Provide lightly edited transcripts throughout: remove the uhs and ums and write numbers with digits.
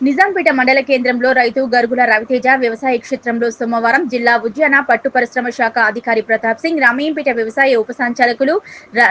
నిజాంపేట మండల కేంద్రంలో రైతు గరుగుల రవితేజ వ్యవసాయ క్షేత్రంలో సోమవారం జిల్లా ఉద్యాన పట్టు పరిశ్రమ శాఖ అధికారి ప్రతాప్ సింగ్, రామయ్యంపేట వ్యవసాయ ఉప సంచాలకులు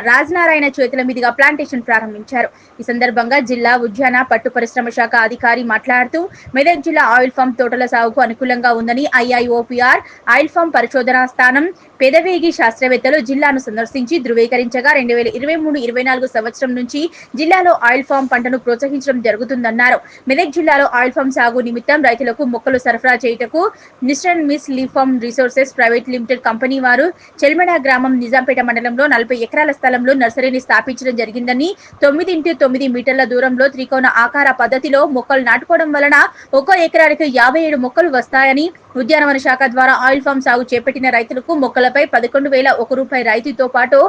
రాజనారాయణ చేతుల మీదుగా ప్లాంటేషన్ ప్రారంభించారు. ఈ సందర్భంగా జిల్లా ఉద్యాన పట్టు పరిశ్రమ శాఖ అధికారి మాట్లాడుతూ మెదక్ జిల్లా ఆయిల్ ఫామ్ తోటల సాగుకు అనుకూలంగా ఉందని ఐఐఓపీఆర్ ఆయిల్ ఫామ్ పరిశోధనా స్థానం పెదవేగి శాస్త్రవేత్తలు జిల్లాను సందర్శించి ధృవీకరించగా 2023-24 సంవత్సరం నుంచి జిల్లాలో ఆయిల్ ఫామ్ పంటను ప్రోత్సహించడం జరుగుతుందన్నారు. మెదక్ జిల్లాలో ఆయిల్ ఫామ్ సాగు నిమిత్తం రైతులకు మొక్కలు సరఫరా చేయుటకు mister and miss leaf farm resources private limited company వారు చెల్మెడ గ్రామం నిజాంపేట మండలంలో 40 ఎకరాల స్థలంలో నర్సరీని స్థాపించడం జరిగిందని 9x9 మీటర్ల దూరంలో త్రికోణ ఆకార పద్ధతిలో మొక్కలు నాటుకోవడం వలన ఒక్కో ఎకరానికి 57 మొక్కలు వస్తాయని, ఉద్యానవన శాఖ ద్వారా ఆయిల్ ఫామ్ సాగు చేపట్టిన రైతులకు మొక్కలపై 11,001 రూపాయల రైతుతో పాటు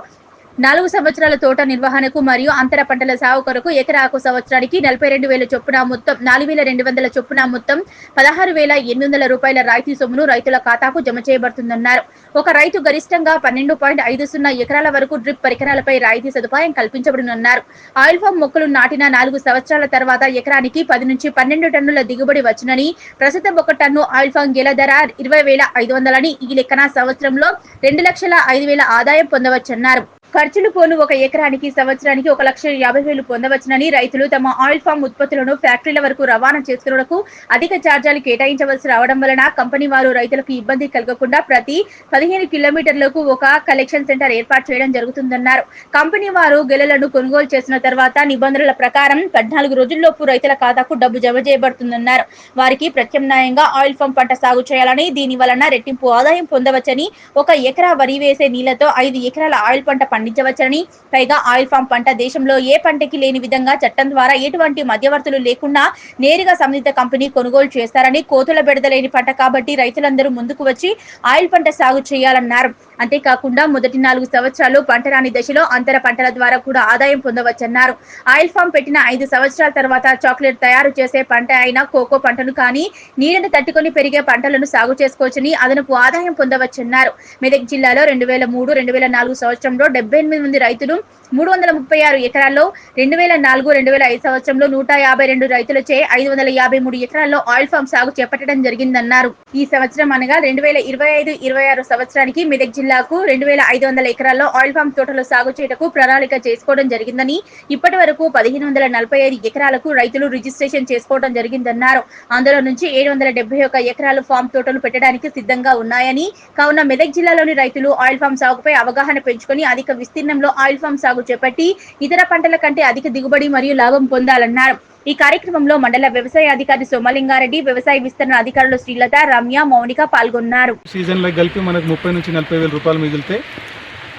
4 సంవత్సరాల తోట నిర్వహణకు మరియు అంతర పంటల సాగు కొరకు ఎకరాకు సంవత్సరానికి 42,000 చొప్పున మొత్తం 4,200 చొప్పున మొత్తం 16,800 రూపాయల రాయితీ సొమ్మును రైతుల ఖాతాకు జమ చేయబడుతుందన్నారు. ఒక రైతు గరిష్టంగా 12.50 ఎకరాల వరకు డ్రిప్ పరికరాలపై రాయితీ సదుపాయం కల్పించబడునన్నారు. ఆయిల్ ఫామ్ మొక్కలు నాటిన 4 సంవత్సరాల తర్వాత ఎకరానికి 10 నుంచి 12 టన్నుల దిగుబడి వచ్చునని, ప్రస్తుతం 1 టన్ను ఆయిల్ ఫామ్ గెల ధర 20,500 అని, ఈ లెక్కన సంవత్సరంలో 2,05,000 ఆదాయం పొందవచ్చన్నారు. ఖర్చులు పోను ఒక ఎకరానికి సంవత్సరానికి 1,50,000 పొందవచ్చునని, రైతులు తమ ఆయిల్ ఫామ్ ఉత్పత్తులను ఫ్యాక్టరీల వరకు రవాణా చేసుకున్నకు అధిక ఛార్జీలు కేటాయించవలసి రావడం వలన కంపెనీ వారు రైతులకు ఇబ్బంది కలగకుండా ప్రతి 15 కిలోమీటర్లకు ఒక కలెక్షన్ సెంటర్ ఏర్పాటు చేయడం జరుగుతుందన్నారు. కంపెనీ వారు గెలలను కొనుగోలు చేసిన తర్వాత నిబంధనల ప్రకారం 14 రోజుల్లోపు రైతుల ఖాతాకు డబ్బు జమ చేయబడుతుందన్నారు. వారికి ప్రత్యామ్నాయంగా ఆయిల్ ఫామ్ పంట సాగు చేయాలని, దీని వలన రెట్టింపు ఆదాయం పొందవచ్చని, 1 ఎకరా వరి వేసే నీళ్లతో 5 ఎకరాల ఆయిల్ పంట పండించవచ్చని, పైగా ఆయిల్ ఫామ్ పంట దేశంలో ఏ పంటకి లేని విధంగా చట్టం ద్వారా ఎటువంటి మధ్యవర్తులు లేకుండా నేరుగా సంబంధిత కంపెనీ కొనుగోలు చేస్తారని, కోతుల బెడదలేని పంట కాబట్టి రైతులందరూ ముందుకు వచ్చి ఆయిల్ పంట సాగు చేయాలన్నారు. అంతేకాకుండా మొదటి 4 సంవత్సరాలు పంట రాని దశలో అంతర పంటల ద్వారా కూడా ఆదాయం పొందవచ్చన్నారు. ఆయిల్ ఫామ్ పెట్టిన 5 సంవత్సరాల తర్వాత చాక్లెట్ తయారు చేసే పంట అయిన కోకో పంటను కానీ, నీడను తట్టుకొని పెరిగే పంటలను సాగు చేసుకోవచ్చని, అదనపు ఆదాయం పొందవచ్చన్నారు. మెదక్ జిల్లాలో 2003-2004 సంవత్సరంలో 78 మంది రైతులు 336 ఎకరాల్లో, 2004-2005 సంవత్సరంలో 152 రైతులచే 553 ఎకరాల్లో ఆయిల్ ఫామ్ సాగు చేపట్టడం జరిగిందన్నారు. ఈ సంవత్సరం అనగా 2025-26 సంవత్సరానికి మెదక్ జిల్లాకు 2,500 ఎకరాల్లో ఆయిల్ ఫామ్ తోటలు సాగు చేయటకు ప్రణాళిక చేసుకోవడం జరిగిందని, ఇప్పటి వరకు 1,545 ఎకరాలకు రైతులు రిజిస్ట్రేషన్ చేసుకోవడం జరిగిందన్నారు. అందులో నుంచి 771 ఎకరాలు ఫామ్ తోటలు పెట్టడానికి సిద్ధంగా ఉన్నాయని, కావున మెదక్ జిల్లాలోని రైతులు ఆయిల్ ఫామ్ సాగుపై అవగాహన పెంచుకొని అధిక విస్తీర్ణంలో ఆయిల్ ఫామ్ సాగు చేపట్టి ఇతర పంటల కంటే అధిక దిగుబడి మరియు లాభం పొందాలన్నారు. ఈ కార్యక్రమంలో మండల వ్యవసాయ అధికారి సోమలింగారెడ్డి, వ్యవసాయ విస్తరణ అధికారులు శ్రీలత, రమ్య, మౌనిక పాల్గొన్నారు. సీజన్ లో కలిపి మనకు 30 నుంచి 40,000 రూపాయలు మిగిలితే,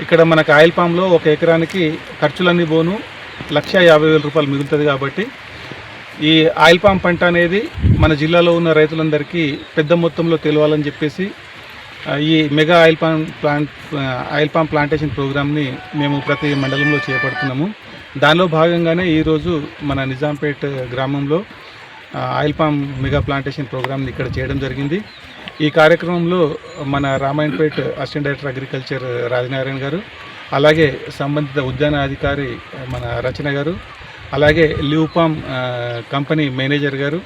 ఇక్కడ మనకు ఆయిల్ పామ్ లో ఒక ఎకరానికి ఖర్చులన్నీ పోను 1,50,000 రూపాయలు మిగులుతుంది. కాబట్టి ఈ ఆయిల్ పామ్ పంట అనేది మన జిల్లాలో ఉన్న రైతులందరికీ పెద్ద మొత్తంలో తెలియాలని చెప్పేసి ఈ మెగా ఆయిల్ పామ్ ప్లాంటేషన్ ప్రోగ్రామ్ని మేము ప్రతి మండలంలో చేపడుతున్నాము. దానిలో భాగంగానే ఈరోజు మన నిజాంపేట్ గ్రామంలో ఆయిల్ పామ్ మెగా ప్లాంటేషన్ ప్రోగ్రామ్ని ఇక్కడ చేయడం జరిగింది. ఈ కార్యక్రమంలో మన Ramayanpet assistant director agriculture Rajanarayana గారు, అలాగే సంబంధిత ఉద్యాన అధికారి మన రచన గారు, అలాగే లీవ్ పామ్ కంపెనీ మేనేజర్ గారు,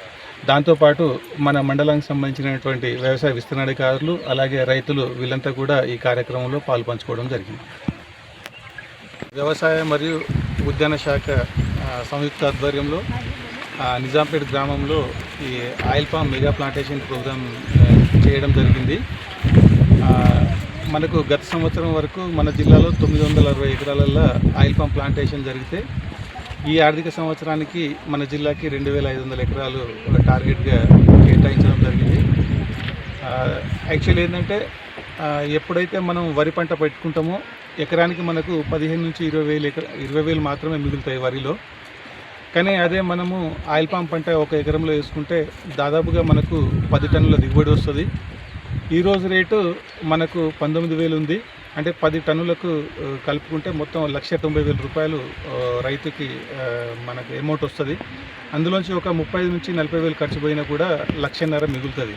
దాంతోపాటు మన మండలానికి సంబంధించినటువంటి వ్యవసాయ విస్తరణాధికారులు, అలాగే రైతులు, వీళ్ళంతా కూడా ఈ కార్యక్రమంలో పాల్పంచుకోవడం జరిగింది. వ్యవసాయ మరియు ఉద్యాన శాఖ సంయుక్త ఆధ్వర్యంలో నిజాంపేట్ గ్రామంలో ఈ oil palm mega plantation program చేయడం జరిగింది. మనకు గత సంవత్సరం వరకు మన జిల్లాలో 960 ఎకరాలలో ఆయిల్ పామ్ ప్లాంటేషన్ జరిగితే, ఈ ఆర్థిక సంవత్సరానికి మన జిల్లాకి 2,500 ఎకరాలు ఒక టార్గెట్గా కేటాయించడం జరిగింది. యాక్చువల్లీ ఏంటంటే, ఎప్పుడైతే మనం వరి పంట పెట్టుకుంటామో ఎకరానికి మనకు 15 నుంచి 20,000 మాత్రమే మిగులుతాయి వరిలో. కానీ అదే మనము ఆయిల్ పామ్ పంట ఒక ఎకరంలో వేసుకుంటే దాదాపుగా మనకు 10 టన్నుల దిగుబడి వస్తుంది. ఈరోజు రేటు మనకు 19,000 ఉంది. అంటే 10 టన్నులకు కలుపుకుంటే మొత్తం 1,90,000 రూపాయలు రైతుకి మనకు అమౌంట్ వస్తుంది. అందులోంచి ఒక 35 నుంచి 40,000 ఖర్చు పోయినా కూడా 1,50,000 మిగులుతుంది.